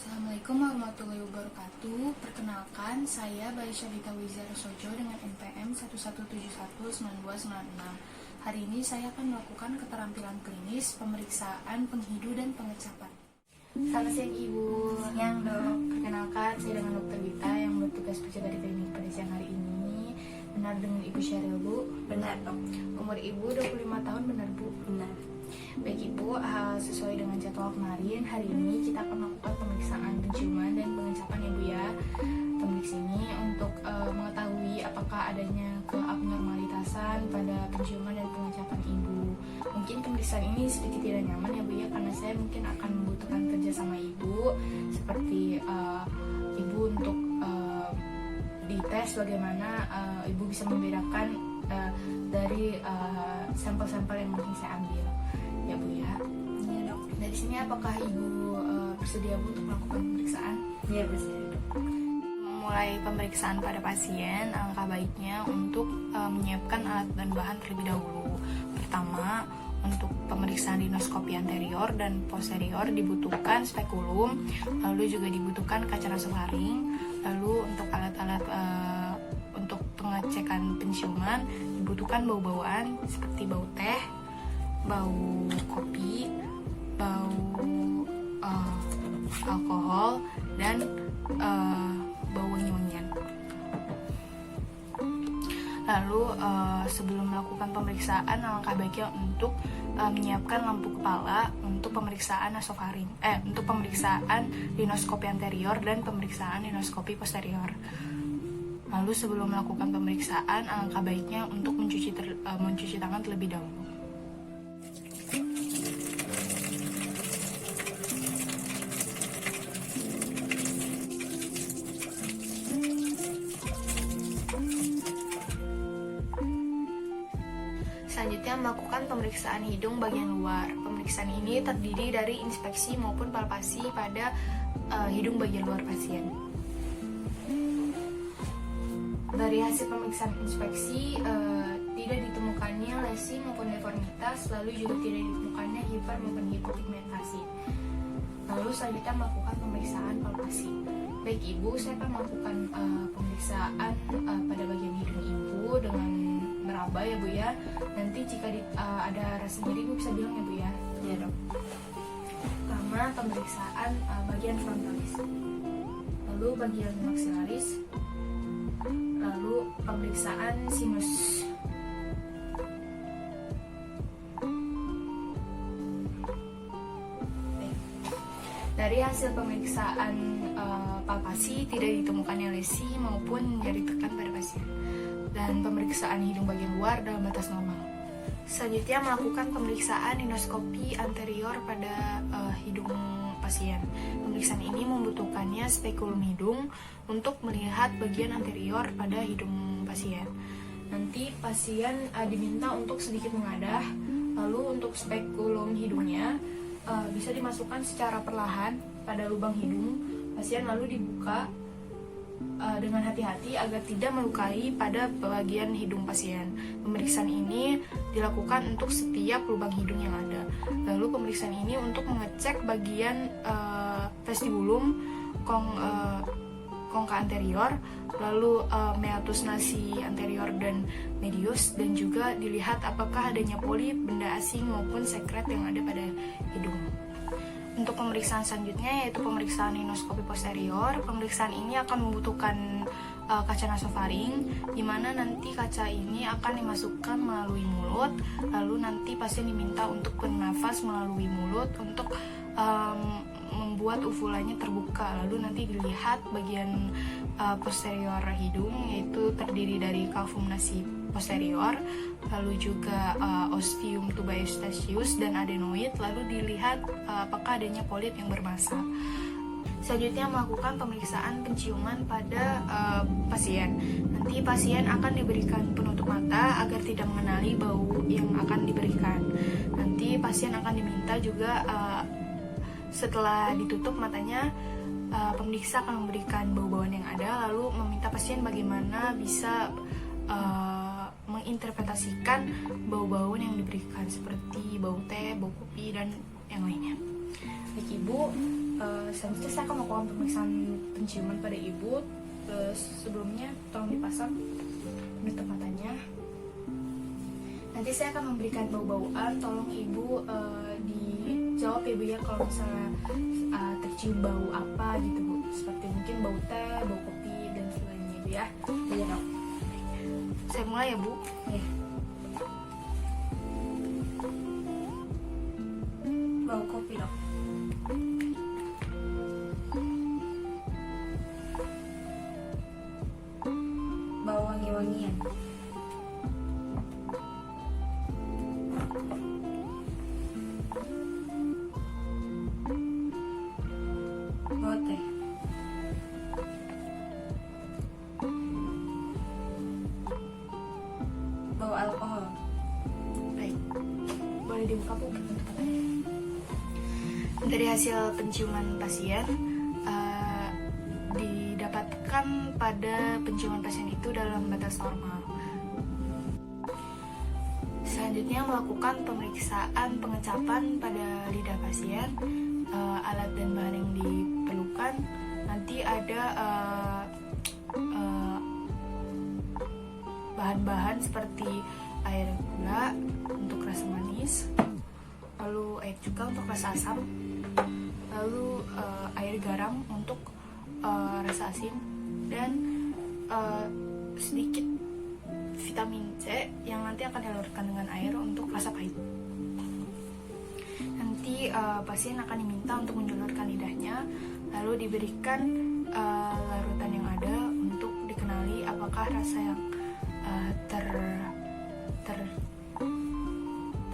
Assalamualaikum warahmatullahi wabarakatuh. Perkenalkan, saya Bayu Syarita Wizara Sojo dengan NPM 11719296. Hari ini saya akan melakukan keterampilan klinis, pemeriksaan penghidu dan pengecapan. Selamat siang Ibu. Siang dok. Perkenalkan, saya dengan Dr. Gita yang bertugas berjaga di klinik pada siang hari ini. Benar dengan Ibu Syaril, Bu? Benar dok. Umur Ibu 25 tahun, benar Bu? Benar. Baik Ibu, sesuai dengan jadwal kemarin, hari ini kita akan melakukan pemeriksaan penciuman dan pengecapan ya Bu ya. Pemeriksaan ini untuk mengetahui apakah adanya keabnormalitasan pada penciuman dan pengecapan Ibu. Mungkin pemeriksaan ini sedikit tidak nyaman ya Bu ya, karena saya mungkin akan membutuhkan kerja sama Ibu, seperti Ibu untuk dites bagaimana Ibu bisa membedakan dari sampel-sampel yang mungkin saya ambil. Ya Bu ya. Iya dok. Dari sini apakah Ibu bersedia Bu untuk melakukan pemeriksaan? Iya bersedia dok. Mulai pemeriksaan pada pasien, alangkah baiknya untuk menyiapkan alat dan bahan terlebih dahulu. Pertama, untuk pemeriksaan rinoskopi anterior dan posterior dibutuhkan spekulum, lalu juga dibutuhkan kaca nasofaring, lalu untuk alat-alat untuk pengecekan penciuman dibutuhkan bau-bauan seperti bau teh, bau kopi, bau alkohol, dan bau wangi-wangian. Lalu sebelum melakukan pemeriksaan, alangkah baiknya untuk menyiapkan lampu kepala untuk pemeriksaan nasofaring, untuk pemeriksaan rinoskopi anterior dan pemeriksaan rinoskopi posterior. Lalu sebelum melakukan pemeriksaan, alangkah baiknya untuk mencuci tangan terlebih dahulu. Selanjutnya melakukan pemeriksaan hidung bagian luar. Pemeriksaan ini terdiri dari inspeksi maupun palpasi pada hidung bagian luar pasien. Dari hasil pemeriksaan inspeksi tidak ditemukannya lesi maupun deformitas, lalu juga tidak ditemukannya hiper maupun hipopigmentasi. Lalu selanjutnya melakukan pemeriksaan palpasi. Baik Ibu, saya akan melakukan pemeriksaan pada bagian hidung Ibu dengan meraba ya Bu ya. Nanti jika ada rasa nyeri Ibu bisa bilang ya Bu ya. Iya dok. Pertama, pemeriksaan bagian frontalis, lalu bagian maxillaris, lalu pemeriksaan sinus. Baik. Dari hasil pemeriksaan palpasi tidak ditemukannya lesi maupun nyeri tekan pada pasien, dan pemeriksaan hidung bagian luar dalam batas normal. Selanjutnya melakukan pemeriksaan rinoskopi anterior pada hidung pasien. Pemeriksaan ini membutuhkannya spekulum hidung untuk melihat bagian anterior pada hidung pasien. Nanti pasien diminta untuk sedikit mengadah, lalu untuk spekulum hidungnya bisa dimasukkan secara perlahan pada lubang hidung pasien, lalu dibuka dengan hati-hati agar tidak melukai pada bagian hidung pasien. Pemeriksaan ini dilakukan untuk setiap lubang hidung yang ada. Lalu pemeriksaan ini untuk mengecek bagian vestibulum, kongka anterior, lalu meatus nasi anterior dan medius, dan juga dilihat apakah adanya polip, benda asing maupun sekret yang ada pada hidung. Untuk pemeriksaan selanjutnya yaitu pemeriksaan rinoskopi posterior. Pemeriksaan ini akan membutuhkan kaca nasofaring, di mana nanti kaca ini akan dimasukkan melalui mulut, lalu nanti pasien diminta untuk bernafas melalui mulut untuk membuat uvulanya terbuka. Lalu nanti dilihat bagian posterior hidung, yaitu terdiri dari calvum nasi posterior, lalu juga ostium tubaeustatius dan adenoid, lalu dilihat apakah adanya polip yang bermassa. Selanjutnya melakukan pemeriksaan penciuman pada pasien. Nanti pasien akan diberikan penutup mata agar tidak mengenali bau yang akan diberikan. Nanti pasien akan diminta juga setelah ditutup matanya, pemeriksa akan memberikan bau-bauan yang ada, lalu meminta pasien bagaimana bisa menginterpretasikan bau-bauan yang diberikan seperti bau teh, bau kopi, dan yang lainnya. Baik Ibu, selanjutnya saya akan melakukan pemeriksaan penciuman pada ibu. Sebelumnya tolong dipasang penutup matanya. Nanti saya akan memberikan bau-bauan. Tolong ibu dijawab ya bu ya, kalau misalnya tercium bau apa gitu bu, seperti mungkin bau teh, bau kopi dan sebagainya bu ya. Iya dok. Saya mulai ya bu. Iya. Bau kopi dok. Bau wangi-wangian. Bau teh. Bau alkohol. Baik, boleh dibuka bu penutup matanya. Dari hasil penciuman pasien didapatkan pada penciuman pasien itu dalam batas normal. Selanjutnya melakukan pemeriksaan pengecapan pada lidah pasien. Alat dan bahan yang diperlukan nanti ada bahan-bahan seperti air gula untuk rasa manis, lalu air juga untuk rasa asam, lalu air garam untuk rasa asin, dan sedikit vitamin C yang nanti akan dilarutkan dengan air untuk rasa pahit. Nanti pasien akan diminta untuk menjulurkan lidahnya, lalu diberikan larutan yang ada untuk dikenali apakah rasa yang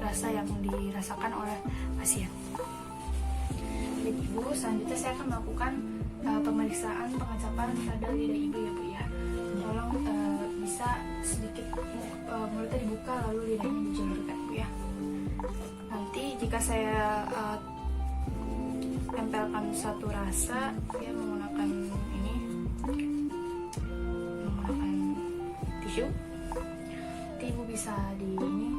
rasa yang dirasakan oleh pasien. Baik ibu, selanjutnya saya akan melakukan pemeriksaan pengecapan pada lidah ibu ya bu ya. Tolong bisa sedikit mulutnya dibuka lalu lidahnya dijulurkan bu ya. Nanti jika saya tempelkan suatu rasa ya menggunakan tisu, nanti ibu bisa di ini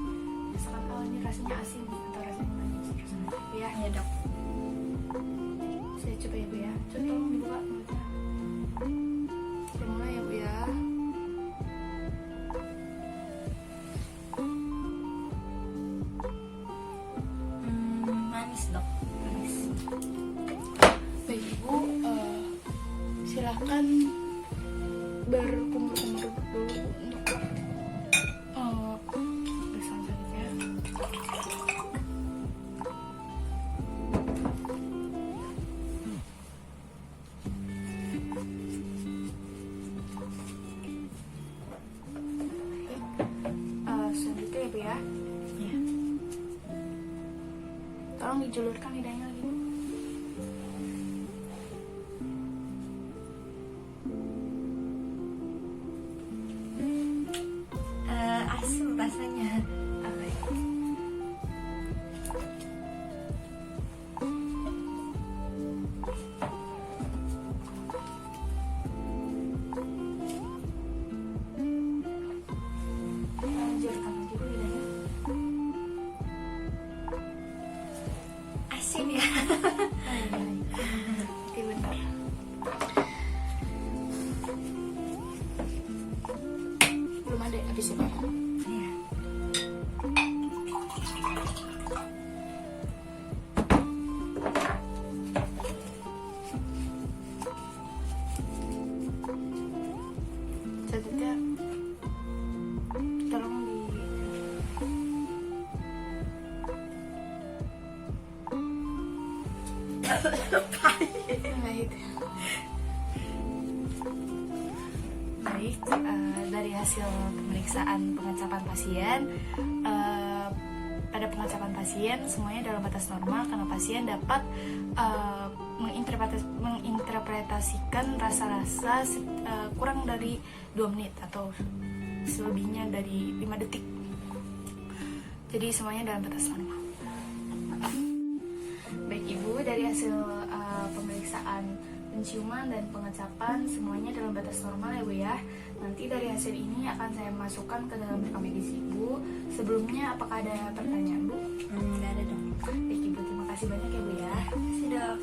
misalkan kalau ini rasanya asin atau rasanya manis ya. Ya dok. Saya coba ya bu ya, coba tolong dibuka mulutnya. Kita mulai ya bu ya. Manis dok. Manis. Baik ibu, silakan berkumur-kumur dulu untuk pemeriksaan selanjutnya. Selanjutnya ya bu ya. Ya. Tolong dijulurkan lidahnya lagi bu. Asam rasanya. Baik. Julukan lagi bu lidahnya. Asin ya. Oke bentar. Belum ada habis ini. Iya. Selanjutnya tolong di Baik, dari hasil pemeriksaan pengecapan pasien, pada pengecapan pasien semuanya dalam batas normal karena pasien dapat menginterpretasikan rasa-rasa kurang dari 2 menit atau selebihnya dari 5 detik. Jadi semuanya dalam batas normal. Baik ibu, dari hasil pemeriksaan penciuman dan pengecapan semuanya dalam batas normal ya bu ya. Nanti dari hasil ini akan saya masukkan ke dalam rekam medis ibu. Sebelumnya apakah ada pertanyaan bu? Nggak ada dok. Baik ibu, terima kasih banyak ya bu ya. Terima kasih dok.